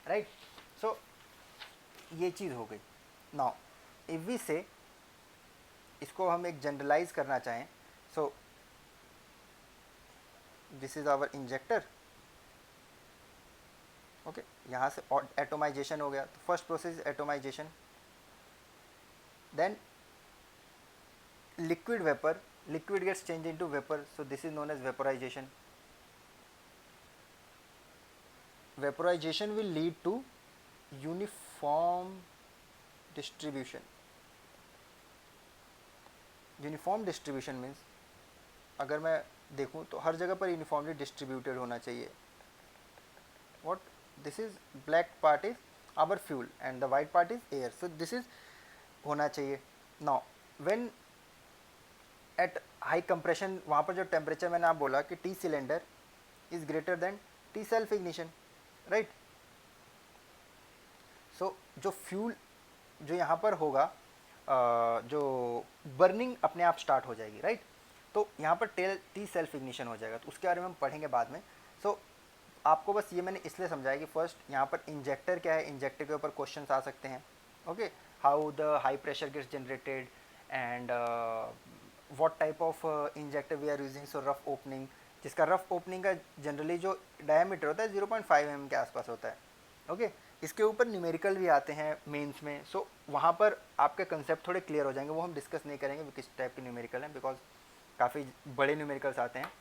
राइट. सो ये चीज़ हो गई. नाउ इफ वी से इसको हम एक जनरलाइज करना चाहें, so this is our injector. Okay, यहाँ से एटोमाइजेशन हो गया. तो first process atomization, then liquid vapor, liquid gets changed into vapor, so this is known as vaporization. Vaporization will lead to uniform distribution. Uniform distribution means अगर मैं देखूँ तो हर जगह पर यूनिफॉर्मली डिस्ट्रीब्यूटेड होना चाहिए. what this is, black part is our fuel and the white part is air, so this is होना चाहिए. now when at high compression, वहाँ पर जो टेम्परेचर मैंने आप बोला कि T cylinder is greater than T self ignition, right. So जो फ्यूल जो यहाँ पर होगा, जो बर्निंग अपने आप स्टार्ट हो जाएगी, राइट. तो यहाँ पर टी सेल्फ इग्निशन हो जाएगा, तो उसके बारे में हम पढ़ेंगे बाद में. सो आपको बस ये मैंने इसलिए समझाया कि फर्स्ट यहाँ पर इंजेक्टर क्या है, इंजेक्टर के ऊपर क्वेश्चन आ सकते हैं. Okay, how the high pressure gets generated and what type of injector we are using. so rough opening, जिसका रफ ओपनिंग का जनरली जो डायमीटर होता है 0.5 mm के आसपास होता है. ओके, इसके ऊपर न्यूमेरिकल भी आते हैं मेंस में. सो वहाँ पर आपके कंसेप्ट थोड़े क्लियर हो जाएंगे, वो हम डिस्कस नहीं करेंगे किस टाइप के न्यूमेरिकल हैं, बिकॉज काफ़ी बड़े न्यूमेरिकल्स आते हैं.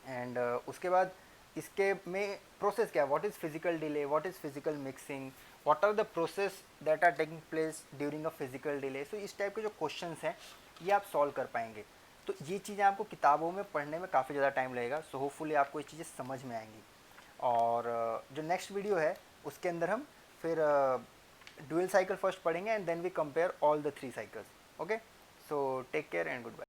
एंड उसके बाद इसके में प्रोसेस क्या है, what is physical delay, what is physical mixing, what are the process that are taking place during a physical delay. So इस टाइप के जो क्वेश्चंस हैं ये आप सॉल्व कर पाएंगे. तो ये चीज़ें आपको किताबों में पढ़ने में काफ़ी ज़्यादा टाइम लगेगा. सो होपफुली आपको ये चीज़ें समझ में आएंगी. और जो नेक्स्ट वीडियो है उसके अंदर हम फिर ड्यूअल साइकिल फर्स्ट पढ़ेंगे and then we compare all the 3 cycles. Okay, so take care and good bye.